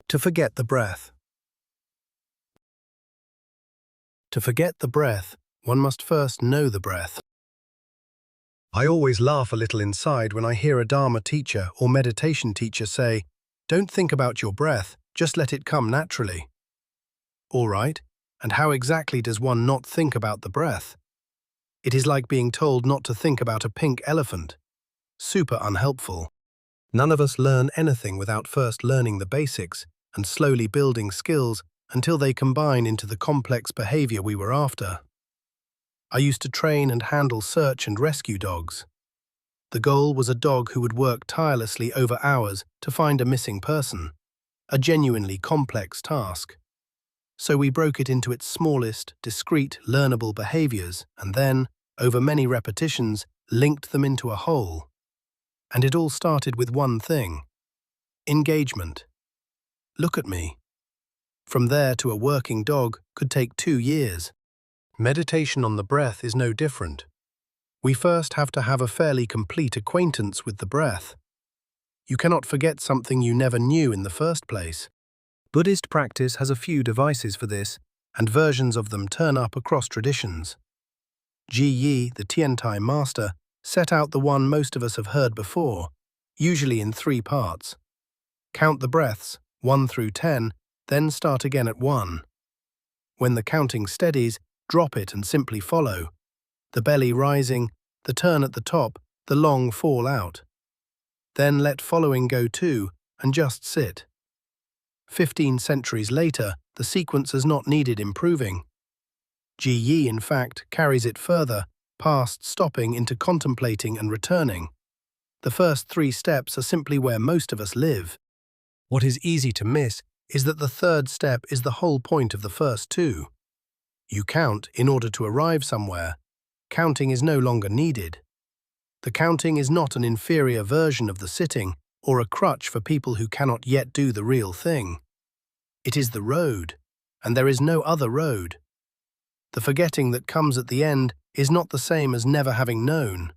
To forget the breath. To forget the breath, one must first know the breath. I always laugh a little inside when I hear a Dharma teacher or meditation teacher say, "Don't think about your breath, just let it come naturally." All right, and how exactly does one not think about the breath? It is like being told not to think about a pink elephant. Super unhelpful. None of us learn anything without first learning the basics and slowly building skills until they combine into the complex behavior we were after. I used to train and handle search and rescue dogs. The goal was a dog who would work tirelessly over hours to find a missing person, a genuinely complex task. So we broke it into its smallest, discrete, learnable behaviors and then, over many repetitions, linked them into a whole. And it all started with one thing: engagement. Look at me. From there to a working dog could take 2 years. Meditation on the breath is no different. We first have to have a fairly complete acquaintance with the breath. You cannot forget something you never knew in the first place. Buddhist practice has a few devices for this, and versions of them turn up across traditions. Zhiyi, the Tiantai master, set out the one most of us have heard before, usually in 3 parts. Count the breaths, 1 through 10, then start again at 1. When the counting steadies, drop it and simply follow. The belly rising, the turn at the top, the long fall out. Then let following go too, and just sit. 15 centuries later, the sequence has not needed improving. Zhiyi, in fact, carries it further, past stopping into contemplating and returning. The first 3 steps are simply where most of us live. What is easy to miss is that the 3rd step is the whole point of the first 2. You count in order to arrive somewhere. Counting is no longer needed. The counting is not an inferior version of the sitting or a crutch for people who cannot yet do the real thing. It is the road, and there is no other road. The forgetting that comes at the end is not the same as never having known.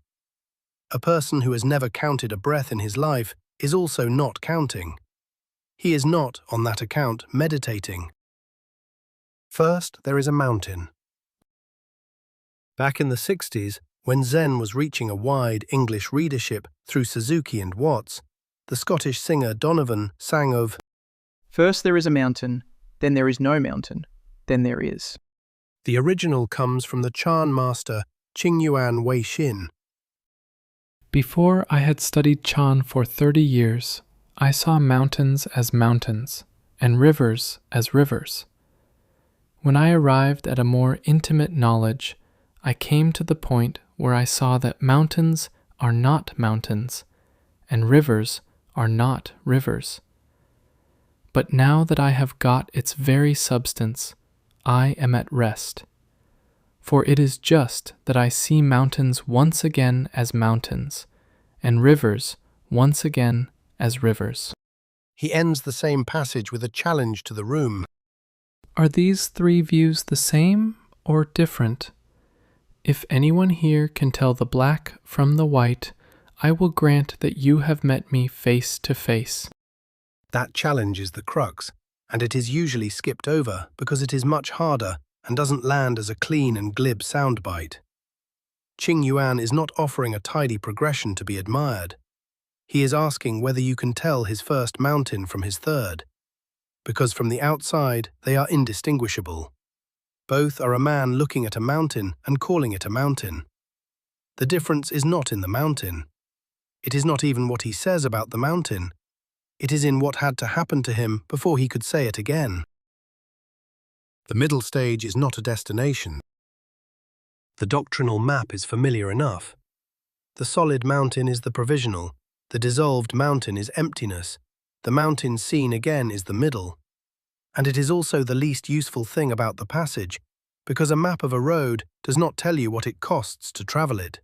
A person who has never counted a breath in his life is also not counting. He is not, on that account, meditating. First, there is a mountain. Back in the 60s, when Zen was reaching a wide English readership through Suzuki and Watts, the Scottish singer Donovan sang of, "First there is a mountain, then there is no mountain, then there is." The original comes from the Chan master Qingyuan Weixin. Before I had studied Chan for 30 years, I saw mountains as mountains and rivers as rivers. When I arrived at a more intimate knowledge, I came to the point where I saw that mountains are not mountains and rivers are not rivers. But now that I have got its very substance, I am at rest. For it is just that I see mountains once again as mountains, and rivers once again as rivers. He ends the same passage with a challenge to the room. Are these 3 views the same or different? If anyone here can tell the black from the white, I will grant that you have met me face to face. That challenge is the crux, and it is usually skipped over because it is much harder and doesn't land as a clean and glib soundbite. Qingyuan is not offering a tidy progression to be admired. He is asking whether you can tell his first mountain from his third, because from the outside they are indistinguishable. Both are a man looking at a mountain and calling it a mountain. The difference is not in the mountain. It is not even what he says about the mountain. It is in what had to happen to him before he could say it again. The middle stage is not a destination. The doctrinal map is familiar enough. The solid mountain is the provisional. The dissolved mountain is emptiness. The mountain seen again is the middle. And it is also the least useful thing about the passage, because a map of a road does not tell you what it costs to travel it.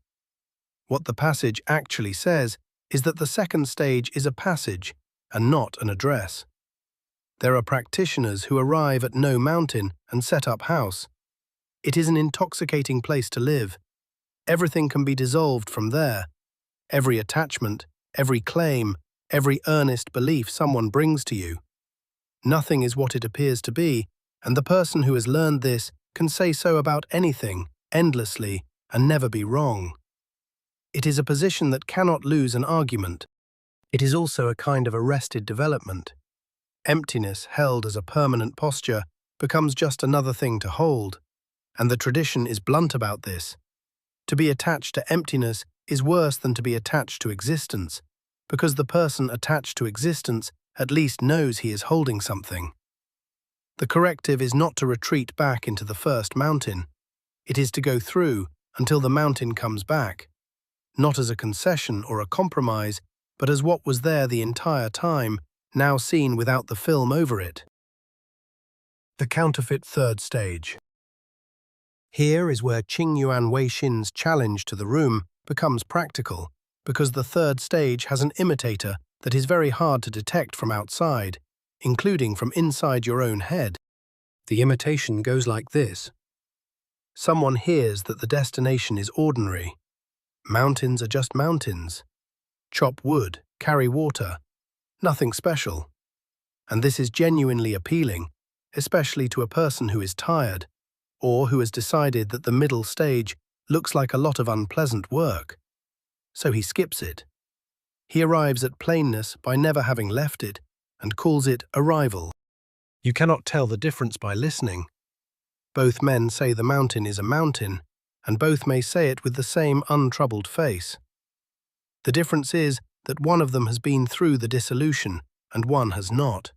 What the passage actually says is that the second stage is a passage and not an address. There are practitioners who arrive at no mountain and set up house. It is an intoxicating place to live. Everything can be dissolved from there. Every attachment, every claim, every earnest belief someone brings to you. Nothing is what it appears to be, and the person who has learned this can say so about anything, endlessly, and never be wrong. It is a position that cannot lose an argument. It is also a kind of arrested development. Emptiness, held as a permanent posture, becomes just another thing to hold, and the tradition is blunt about this. To be attached to emptiness is worse than to be attached to existence, because the person attached to existence at least knows he is holding something. The corrective is not to retreat back into the first mountain. It is to go through until the mountain comes back, not as a concession or a compromise, but as what was there the entire time, now seen without the film over it. The counterfeit third stage. Here is where Qingyuan Weixin's challenge to the room becomes practical, because the third stage has an imitator that is very hard to detect from outside, including from inside your own head. The imitation goes like this. Someone hears that the destination is ordinary. Mountains are just mountains. Chop wood, carry water. Nothing special. And this is genuinely appealing, especially to a person who is tired, or who has decided that the middle stage looks like a lot of unpleasant work. So he skips it. He arrives at plainness by never having left it, and calls it arrival. You cannot tell the difference by listening. Both men say the mountain is a mountain, and both may say it with the same untroubled face. The difference is that one of them has been through the dissolution, and one has not.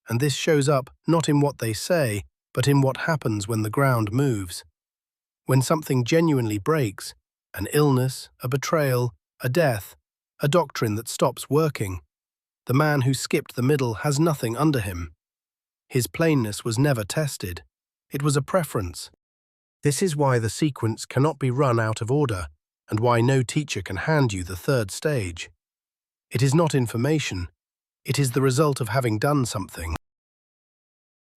And this shows up not in what they say, but in what happens when the ground moves. When something genuinely breaks, an illness, a betrayal, a death, a doctrine that stops working, the man who skipped the middle has nothing under him. His plainness was never tested. It was a preference. This is why the sequence cannot be run out of order, and why no teacher can hand you the third stage. It is not information. It is the result of having done something.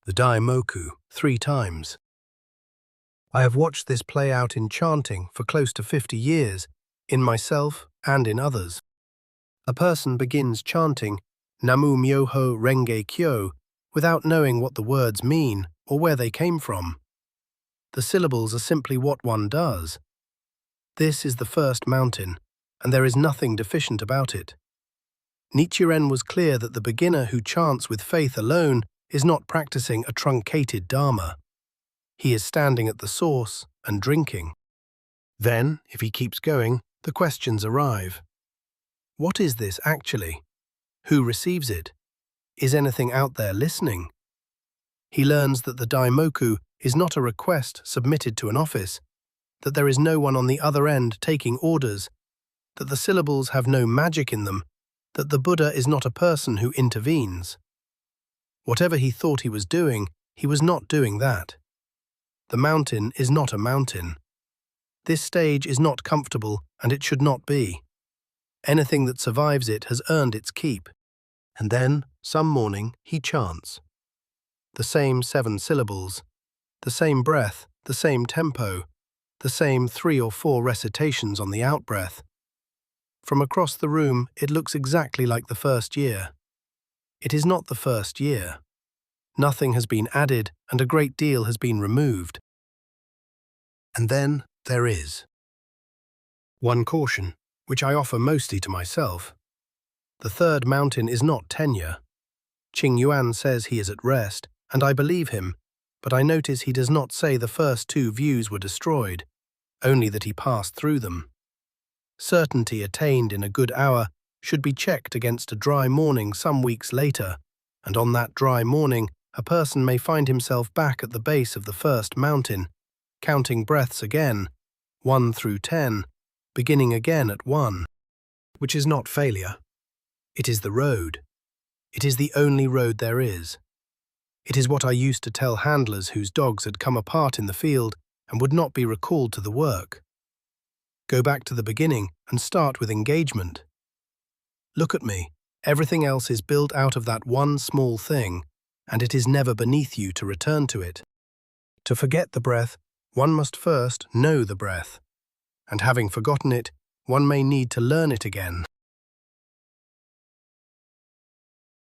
The daimoku, 3 times. I have watched this play out in chanting for close to 50 years, in myself and in others. A person begins chanting Namu Myoho Renge Kyo without knowing what the words mean or where they came from. The syllables are simply what one does. This is the first mountain, and there is nothing deficient about it. Nichiren was clear that the beginner who chants with faith alone is not practicing a truncated dharma. He is standing at the source and drinking. Then, if he keeps going, the questions arrive. What is this actually? Who receives it? Is anything out there listening? He learns that the daimoku is not a request submitted to an office, that there is no one on the other end taking orders, that the syllables have no magic in them, that the Buddha is not a person who intervenes. Whatever he thought he was doing, he was not doing that. The mountain is not a mountain. This stage is not comfortable, and it should not be. Anything that survives it has earned its keep. And then, some morning, he chants. The same 7 syllables, the same breath, the same tempo, the same 3 or 4 recitations on the out-breath. From across the room, it looks exactly like the first year. It is not the first year. Nothing has been added, and a great deal has been removed. And then there is one caution, which I offer mostly to myself. The third mountain is not tenure. Qingyuan says he is at rest, and I believe him, but I notice he does not say the first 2 views were destroyed, only that he passed through them. Certainty attained in a good hour should be checked against a dry morning some weeks later, and on that dry morning a person may find himself back at the base of the first mountain, counting breaths again, 1 through 10, beginning again at 1, which is not failure. It is the road. It is the only road there is. It is what I used to tell handlers whose dogs had come apart in the field and would not be recalled to the work. Go back to the beginning and start with engagement. Look at me. Everything else is built out of that one small thing, and it is never beneath you to return to it. To forget the breath, one must first know the breath, and having forgotten it, one may need to learn it again.